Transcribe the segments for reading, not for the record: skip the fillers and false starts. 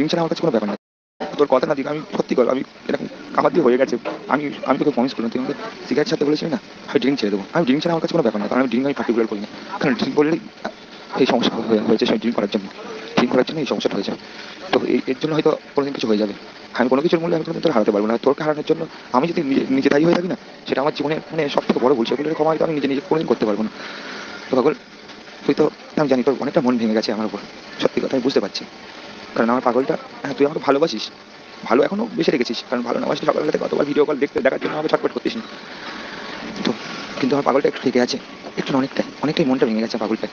Drink ছাড়া আমার কাছে কোনো ব্যাপার না। তোর কথা না দিক আমি সত্যি করবো, আমি এরকম আমার দিয়ে হয়ে গেছে। আমি আমি তোকে প্রমিস করলাম, তুই আমাকে সিগারেট ছাড়তে বলেছিলি না, আমি ড্রিঙ্ক ছেড়ে দেবো। আমি ড্রিঙ্ক ছাড়া আমার কাছে কোনো ব্যাপার না, কারণ আমি ড্রিঙ্ক আমি পার্টিকুলার করি না। কারণ ড্রিঙ্ক করলেই এই সমস্যা হয়েছে সেই ড্রিঙ্ক করার জন্য এই সমস্যাটা হয়েছে। তো এর জন্য হয়তো কোনোদিন কিছু হয়ে যাবে। আমি কোনো কিছুর মূল্যে আমি কোনোদিন তোর হারাতে পারবো না। তোরকে হারানোর জন্য আমি যদি নিজে দায়ী হয়ে থাকি না, সেটা আমার জীবনে মানে সব থেকে বড় ভুল। সেগুলোর ক্ষমা হয়তো আমি নিজে কোনোদিন করতে পারবো না। তো পাগল, তুই তো আমি জানি তোর অনেকটা মন ভেঙে গেছে আমার উপর, সত্যি কথা আমি বুঝতে পারছি। কারণ আমার পাগলটা, হ্যাঁ তুই আমাকে ভালোবাসিস, ভালো এখনো বেশি রেখেছিস, কারণ ভালো না বাসলে সকালবেলা থেকে কতবার ভিডিও কল দেখার জন্য আমাকে ছটফট করতিস না। তো কিন্তু আমার পাগলটা একটু থেকে আছে, একটু অনেকটাই মনটা ভেঙে গেছে পাগলটা।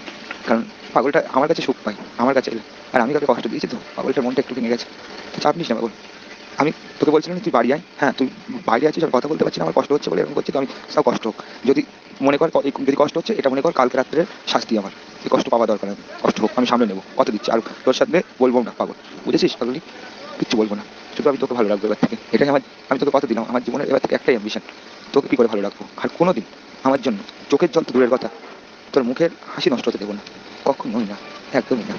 কারণ পাগলটা আমার কাছে সুখ পায়, আমার কাছে, আর আমি তাকে কষ্ট দিয়েছি, তো পাগলটার মনটা একটু ভেঙে গেছে। তো চাপ নিস না পাগল। আমি তোকে বলছিলাম তুই বাড়ি আয়, হ্যাঁ তুই বাইরে আছিস আর কথা বলতে পারছি না, আমার কষ্ট হচ্ছে বলে এরকম করছি, তো আমি সব কষ্ট হোক, যদি মনে কর যদি কষ্ট হচ্ছে এটা মনে কর কালকে রাত্রের শাস্তি, আমার এই কষ্ট পাওয়া দরকার, কষ্ট হোক আমি সামনে নেবো, কথা দিচ্ছি। আর তোর সাথে বলবো না পাগল, বুঝেছিস পাগলি, কিচ্ছু বলবো না, শুধু আমি তোকে ভালো রাখবো এবার থেকে, এটাই আমি তোকে কথা দিলাম। আমার জীবনের এবার থেকে একটাই অ্যাম্বিশন, তোকে কী করে ভালো রাখবো। আর কোনোদিন আমার জন্য চোখের জল তো দূরের কথা, তোর মুখের হাসি নষ্ট হতে দেবো না, কখনোই না, একদমই না।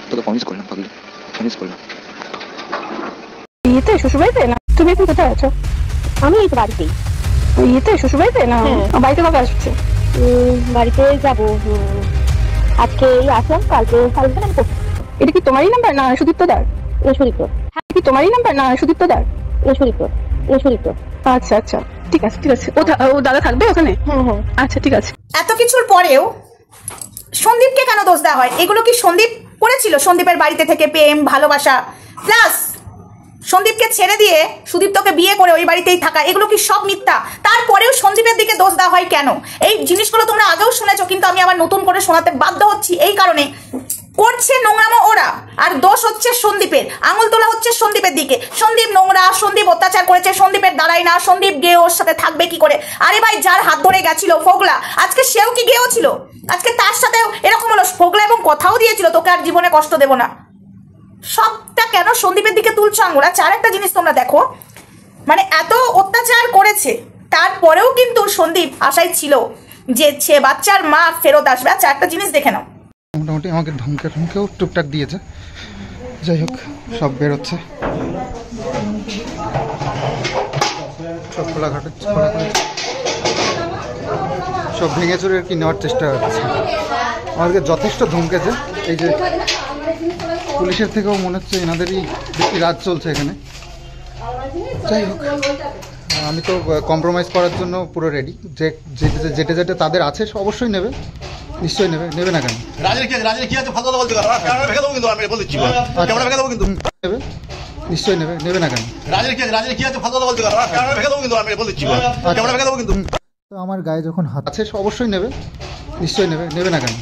তোকে প্রমিস করলাম পাগলি, প্রমিস করলাম। ইয়েতে শ্বশুরবাড়িতে না? তুমি এখন কোথায় আছো? আমি এই তো বাড়িতেই। ইয়েতে শ্বশুরবাড়িতে না? বাড়িতে কবে আসছে? বাড়িতে যাবো আজকে আসলাম, কালকে আমি করবো। এটা কি তোমারই নাম্বার না সুদীপ্তদার? সুদীপ্ত। হ্যাঁ কি তোমারই নাম্বার না সুদীপ্তদার? সুদীপ্ত। আচ্ছা আচ্ছা ঠিক আছে ঠিক আছে। ও দাদা থাকবে ওখানে? হ্যাঁ আচ্ছা ঠিক আছে। এত কিছুর পরেও সন্দীপকে কেন দোষ দেওয়া হয়? এগুলো কি সন্দীপ করেছিল? সন্দীপের বাড়িতে থেকে প্রেম ভালোবাসা প্লাস সন্দীপকে ছেড়ে দিয়ে সুদীপ্তকে বিয়ে করে ওই বাড়িতেই থাকা, এগুলো কি সব মিথ্যা? তারপরেও সন্দীপের দিকে দোষ দেওয়া হয় কেন? এই জিনিসগুলো তোমরা আগেও শুনেছো, কিন্তু আমি আবার নতুন করে শোনাতে বাধ্য হচ্ছি এই কারণে, করছে নোংরামো ওরা, আর দোষ হচ্ছে সন্দীপের, আঙুল তোলা হচ্ছে সন্দীপের দিকে। সন্দীপ নোংরা, সন্দীপ অত্যাচার করেছে, সন্দীপের দাঁড়ায় না, সন্দীপ গেয়ে ওর সাথে থাকবে কি করে? আরে ভাই, যার হাত ধরে গেছিল ফোগলা, আজকে সেও কি গেও ছিল? আজকে তার সাথেও এরকম হলো, ফোগলা এবং কথাও দিয়েছিল তোকে আর জীবনে কষ্ট দেবো না। সবটা কেন সন্দীপের দিকে তুলছো আঙুল? আচ্ছা আরেকটা জিনিস তোমরা দেখো, মানে এত অত্যাচার করেছে তারপরেও কিন্তু সন্দীপ আশায় ছিল যে সে বাচ্চার মা ফেরত আসবে। আচ্ছা একটা জিনিস দেখে নাও, মোটামুটি আমাকে ধমকেও টুকটাক দিয়েছে, যাই হোক সব বেরোচ্ছে, সব খোলাঘাটে সব ভেঙে চুরে আর কি নেওয়ার চেষ্টা হচ্ছে। আমাদেরকে যথেষ্ট ধমকেছে, এই যে পুলিশের থেকেও মনে হচ্ছে এনাদেরই বেশি রাজ চলছে এখানে। যাই হোক আমি তো কম্প্রোমাইজ করার জন্য পুরো রেডি, যেটা তাদের আছে অবশ্যই নেবে, নিশ্চয়ই নেবে না কেন? নেবে, নিশ্চয়ই নেবে না কেন? তো আমার গায়ে যখন হাত আছে অবশ্যই নেবে, নিশ্চয়ই নেবে না কেন?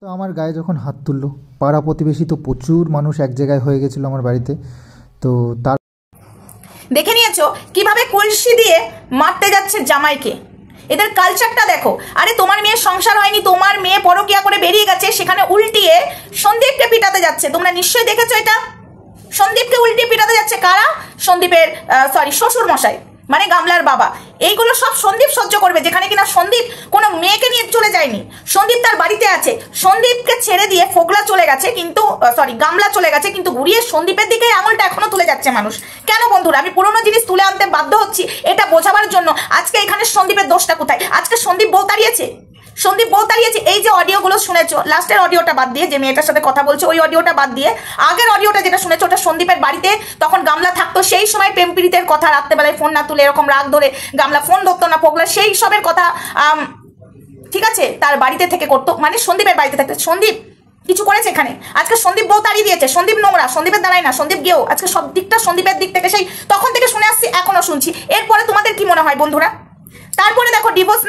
তো আমার গায়ে যখন হাত তুললো, পাড়া প্রতিবেশী তো প্রচুর মানুষ এক জায়গায় হয়ে গেছিল আমার বাড়িতে। তো তার দেখে নিয়েছো কিভাবে কলসি দিয়ে মারতে যাচ্ছে জামাইকে, এদের কালচারটা দেখো। আরে তোমার মেয়ে সংসার হয়নি, তোমার মেয়ে পরকিয়া করে বেরিয়ে গেছে, সেখানে উল্টিয়ে সন্দীপকে পিটাতে যাচ্ছে। তোমরা নিশ্চয়ই দেখেছো এটা, সন্দীপকে উল্টিয়ে পিটাতে যাচ্ছে কারা? সন্দীপের শ্বশুর মশাই, মানে গামলার বাবা। এইগুলো সব সন্দীপ সহ্য করবে, যেখানে কিনা সন্দীপ কোনো মেয়েকে নিয়ে চলে যায়নি, সন্দীপ তার বাড়িতে আছে। সন্দীপকে ছেড়ে দিয়ে ফোগলা চলে গেছে, কিন্তু গামলা চলে গেছে, কিন্তু ঘুরিয়ে সন্দীপের দিকে আঙুলটা এখনো তুলে যাচ্ছে মানুষ। কেন বন্ধুরা? আমি পুরোনো জিনিস তুলে আনতে বাধ্য হচ্ছি এটা বোঝাবার জন্য। আজকে এখানে সন্দীপের দোষটা কোথায়? আজকে সন্দীপ বউ তাড়িয়েছে, এই যে অডিওগুলো শুনেছো, লাস্টের অডিওটা বাদ দিয়ে, যে মেয়েটার সাথে কথা বলছে ওই অডিওটা বাদ দিয়ে আগের অডিওটা যেটা শুনেছো, ওটা সন্দীপের বাড়িতে তখন গামলা থাকতো, সেই সময় প্রেম পীড়িতের কথা, রাত্রেবেলায় ফোন না তুলে এরকম রাগ ধরে গামলা ফোন ধরতো না ফোগলা, সেই সবের কথা ঠিক আছে তার বাড়িতে থেকে করতো, মানে সন্দীপের বাড়িতে থাকতো। সন্দীপ কিছু করেছে এখানে? আজকে সন্দীপ বউ তাড়িয়ে দিয়েছে, সন্দীপ নোংরা, সন্দীপের দাঁড়ায় না, সন্দীপ গেও। আজকে সব দিকটা সন্দীপের দিক থেকে সেই তখন থেকে শুনে আসছি, এখনো শুনছি। এরপরে তোমাদের কি মনে হয় বন্ধুরা? তারপরে দেখো ডিভোর্স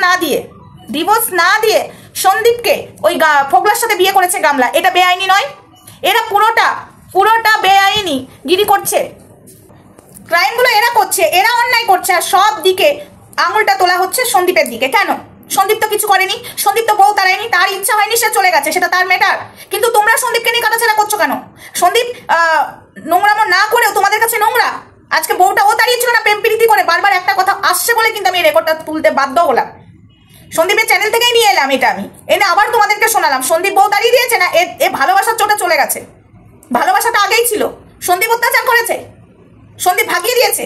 না দিয়ে সন্দীপকে ওই ফোগলার সাথে বিয়ে করেছে গামলা। এটা বেআইনি নয়? এরা পুরোটা বেআইনি গিরি করছে, ক্রাইমগুলো এরা করছে, এরা অন্যায় করছে, আর সব দিকে আঙুলটা তোলা হচ্ছে সন্দীপের দিকে। কেন? সন্দীপ তো কিছু করেনি, সন্দীপ তো বউ তাড়ায়নি, তার ইচ্ছা হয়নি, সে চলে গেছে, সেটা তার ম্যাটার। কিন্তু তোমরা সন্দীপকে নিয়ে কাটাছেড়া করছো কেন? সন্দীপ নোংরামো না করেও তোমাদের কাছে নোংরা। আজকে বউটা ও তাড়িয়েছিল না প্রেম প্রীতি করে, বারবার একটা কথা আসছে বলে কিন্তু আমি রেকর্ডটা তুলতে বাধ্য হলাম। সন্দীপের চ্যানেল থেকেই নিয়ে এলাম এটা আমি, এনে আবার তোমাদেরকে শোনালাম। সন্দীপ বউ দাঁড়িয়ে দিয়েছে না, এ ভালোবাসার চোটে চলে গেছে। ভালোবাসাটা আগেই ছিল, সন্দীপ অত্যাচার করেছে, সন্দীপ ভাগিয়ে দিয়েছে।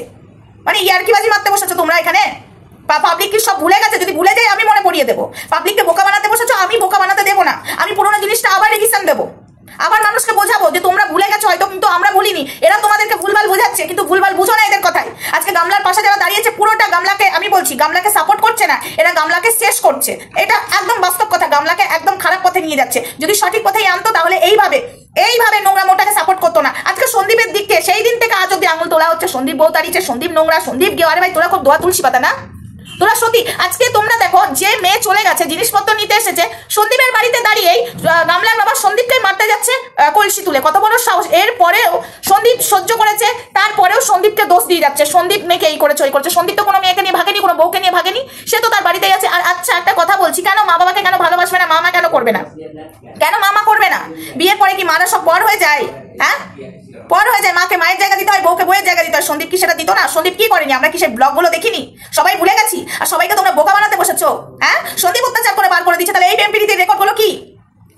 মানে ইয়ার্কিবাজি মারতে বসেছো তোমরা এখানে। পাবলিক কি সব ভুলে গেছে? যদি ভুলে যায় আমি মনে পড়িয়ে দেবো। পাবলিককে বোকা বানাতে বসেছো, আমি বোকা বানাতে দেবো না। আমি পুরোনো জিনিসটা আবার রেজিস্ট্রেশন দেবো, আবার মানুষকে বোঝাবো যে তোমরা ভুলে গেছো হয়তো, কিন্তু আমরা ভুলিনি। এরা তোমাদেরকে ভুলভাল বোঝাচ্ছে, কিন্তু ভুলভাল বুঝো না এদের কথায়। আজকে গামলার পাশে যারা দাঁড়িয়েছে পুরোটা গামলাকে, আমি বলছি গামলাকে সাপোর্ট করছে না, এরা গামলাকে শেষ করছে। এটা একদম বাস্তব কথা, গামলাকে একদম খারাপ পথে নিয়ে যাচ্ছে। যদি সঠিক পথেই আনতো তাহলে এইভাবে নোংরা মোটাকে সাপোর্ট করতো না। আজকে সন্দীপের দিককে সেই দিন থেকে আজ অব্দি আঙুল তোলা হচ্ছে, সন্দীপ বউ তাড়িয়েছে, সন্দীপ নোংরা, সন্দীপ গেও। আরে ভাই তোরা খুব দোয়া তুলসী পাতা না, তোরা সত্যি। আজকে তোমরা দেখো, যে মেয়ে চলে গেছে, জিনিসপত্র নিতে এসেছে, সন্দীপের বাড়িতে দাঁড়িয়েই গামলার বাবা সন্দীপকে মারতে যাচ্ছে কলসি তুলে। কত বড় সাহস! এরপরেও সন্দীপ সহ্য করেছে, তারপরেও সন্দীপকে দোষ দিয়ে যাচ্ছে, সন্দীপ মেয়েকে এই করেছে ওই করেছে। সন্দীপ তো কোনো মেয়েকে নিয়ে ভাগেনি, কোনো বউকে নিয়ে ভাগেনি, সে তো তার বাড়িতেই আছে। আর আচ্ছা একটা কথা বলছি, কেন মা বাবাকে কেন ভালোবাসবে না? মামা কেন করবে না? কেন মামা করবে না? বিয়ের পরে কি মারা সব পর হয়ে যায়? হ্যাঁ, পর হয়ে যায়। মাকে মায়ের জায়গা দিতে হয়, বউকে বউয়ের জায়গা দিতে হয়। সন্দীপ কি সেটা দিত না? সন্দীপ কি করেনি? আমরা কি সেই ব্লগগুলো দেখিনি? সবাই ভুলে গেছি, আর সবাইকে তোমরা বোকা বানাতে বসেছো। হ্যাঁ, সন্দীপ অত্যাচার করে বার করে দিচ্ছে, তাহলে এই প্রেমপিরিতির রেকর্ডগুলো কি?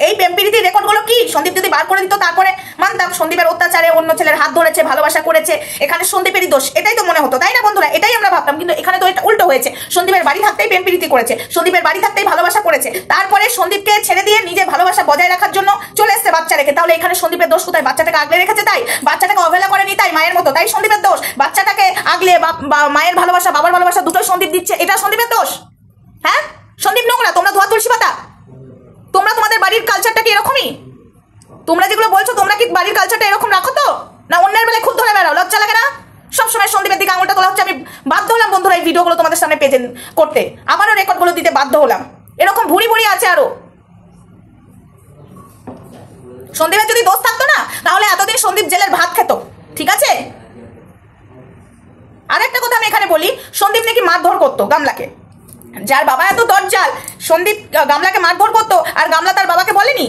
এই প্রেমপিরিতির রেকর্ডগুলো কি? সন্দীপ যদি বার করে দিত তারপরে মানতাম সন্দীপের অত্যাচারে অন্য ছেলের হাত ধরেছে, ভালোবাসা করেছে, এখানে সন্দীপেরই দোষ, এটাই তো মনে হতো, তাই না বন্ধুরা? এটাই আমরা ভাবতাম, কিন্তু এখানে তো এটা উল্টো হয়েছে। সন্দীপের বাড়ি থাকতেই প্রেমপিরিতি করেছে, সন্দীপের বাড়ি থাকতেই ভালোবাসা করেছে, তারপরে সন্দীপকে ছেড়ে দিয়ে নিজের ভালোবাসা বজায় রাখার জন্য চলে এসছে বাচ্চা রেখে। তাহলে এখানে সন্দীপের দোষ কোথায়? বাচ্চাটাকে আগলে রেখেছে তাই, বাচ্চাটাকে অবহেলা করেনি তাই, মায়ের মতো, তাই সন্দীপের দোষ। বাচ্চাটাকে আগলে মায়ের ভালোবাসা বাবার ভালোবাসা দুটোই সন্দীপ দিচ্ছে, এটা সন্দীপের দোষ। হ্যাঁ, সন্দীপ নোংরা, তোমরা ধোয়া তুলসী পাতা। তোমরা তোমাদের বাড়ির কালচারটা কি এরকমই? তোমরা যেগুলো বলছো, তোমরা কি বাড়ির কালচারটা এরকম রাখো তো? না অন্যের বেলায় খুব ধরে বেড়াও? লজ্জা লাগে না? সবসময় সন্দীপের দিকে আঙুলটা তোলা হচ্ছে। আমি বাধ্য হলাম বন্ধুরা এই ভিডিওগুলো তোমাদের সামনে প্রেজেন্ট করতে, আবারও রেকর্ডগুলো দিতে বাধ্য হলাম। এরকম ভুড়ি ভুড়ি আছে আরো। সন্দীপের যদি দোষ থাকতো না, তাহলে এতদিন সন্দীপ জেলের ভাত খেত, ঠিক আছে? আরেকটা কথা আমি এখানে বলি, সন্দীপ নাকি মারধর করতো গামলাকে। যার বাবা এত দরজাল, সন্দীপ গামলাকে মারধর করতো, আর গামলা তার বাবাকে বলেনি?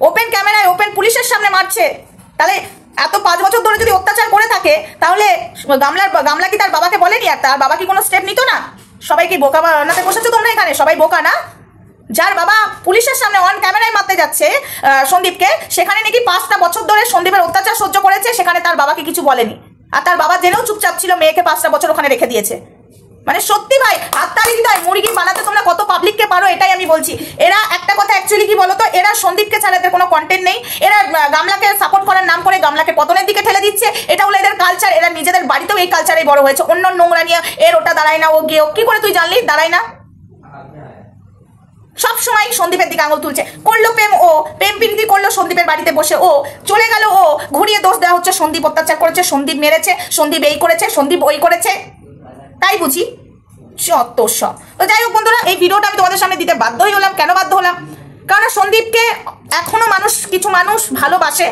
ওপেন ক্যামেরায়, ওপেন পুলিশের সামনে মারছে। তাহলে এত 5 বছর ধরে যদি অত্যাচার করে থাকে, তাহলে গামলা কি তার বাবাকে বলেনি? আর তার বাবা কি কোনো স্টেপ নিত না? সবাইকে বোকা বানাতে বসেছো তোমরা এখানে, সবাই বোকা না? যার বাবা পুলিশের সামনে অন ক্যামেরায় মারতে যাচ্ছে সন্দীপকে, সেখানে নাকি 5টা বছর ধরে সন্দীপের অত্যাচার সহ্য করেছে, সেখানে তার বাবাকে কিছু বলেনি। আর তার বাবা জেনেও চুপচাপ ছিল, মেয়েকে 5টা বছর ওখানে রেখে দিয়েছে। মানে সত্যি ভাই, হাততালি দিতে হয়। মুরগি বানাতে তোমরা কত পাবলিককে পারো, এটাই আমি বলছি। এরা একটা কথা অ্যাকচুয়ালি কি বলতো, এরা সন্দীপকে ছাড়া এদের কোনো কন্টেন্ট নেই। এরা গামলাকে সাপোর্ট করার নাম করে গামলাকে পতনের দিকে ঠেলে দিচ্ছে, এটা হলো এদের কালচার। এরা নিজেদের বাড়িতেও এই কালচারেই বড় হয়েছে। অন্য নোংরা নিয়ে এর ওটা দাঁড়ায় না, ও গিয়ে কি করে তুই জানলি দাঁড়ায় না? সব সময় সন্দীপের দিকে আঙুল তুলছে। করলো প্রেম, ও প্রেম প্রীতি করলো সন্দীপের বাড়িতে বসে, ও চলে গেল, ও ঘুরিয়ে দোষ দেওয়া হচ্ছে সন্দীপ অত্যাচার করেছে, সন্দীপ মেরেছে, সন্দীপ এই করেছে, সন্দীপ ওই করেছে, তাই বুঝি? যত সব। তো যাই হোক বন্ধুরা, এই ভিডিওটা আমি তোমাদের সামনে দিতে বাধ্যই হলাম। কেন বাধ্য হলাম? কারণ সন্দীপকে এখনো কিছু মানুষ ভালোবাসে,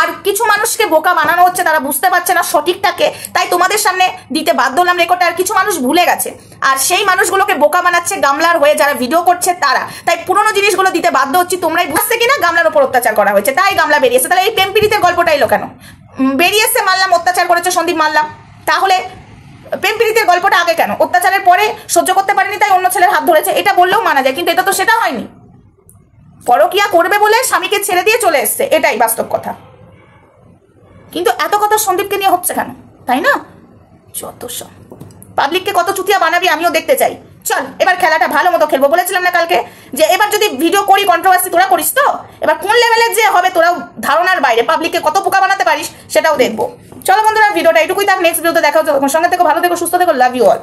আর কিছু মানুষকে বোকা বানানো হচ্ছে, তারা বুঝতে পারছে না সঠিকটাকে, তাই তোমাদের সামনে দিতে বাধ্য হলাম রেকর্ডটা। আর কিছু মানুষ ভুলে গেছে, আর সেই মানুষগুলোকে বোকা বানাচ্ছে গামলার হয়ে যারা ভিডিও করছে তারা, তাই পুরোনো জিনিসগুলো দিতে বাধ্য হচ্ছি। তোমরাই বুঝতে কিনা গামলার উপর অত্যাচার করা হয়েছে, তাই গামলা বেরিয়েছে। তাহলে এই প্রেম পীড়িতের গল্পটা এলো কেন? বেরিয়েছে, মারলাম, অত্যাচার করেছে সন্দীপ, মারলাম, তাহলে প্রেম পীড়িতের গল্পটা আগে কেন? অত্যাচারের পরে সহ্য করতে পারেনি তাই অন্য ছেলের হাত ধরেছে, এটা বললেও মানা যায়। কিন্তু এটা তো সেটা হয়নি। পরকিয়া করবে বলে স্বামীকে ছেড়ে দিয়ে চলে এসছে, এটাই বাস্তব কথা। কিন্তু এত কথা সন্দীপকে নিয়ে হচ্ছে কেন, তাই না? যত সব। পাবলিককে কত চুতিয়া বানাবি আমিও দেখতে চাই। চল এবার খেলাটা ভালো মতো খেলবো। বলেছিলাম না কালকে যে এবার যদি ভিডিও করি কন্ট্রোভার্সি, তোরা করিস তো? এবার কোন লেভেলের যে হবে তোরাও ধারণার বাইরে, পাবলিককে কত পোকা বানাতে পারিস সেটাও দেখবো। চলো বন্ধুরা, ভিডিওটা এটুকুই থাক। নেক্সট ভিডিওতে দেখা হচ্ছে। সঙ্গে থেকো, ভালো থেকো, সুস্থ থেকো, লাভ ইউ অল।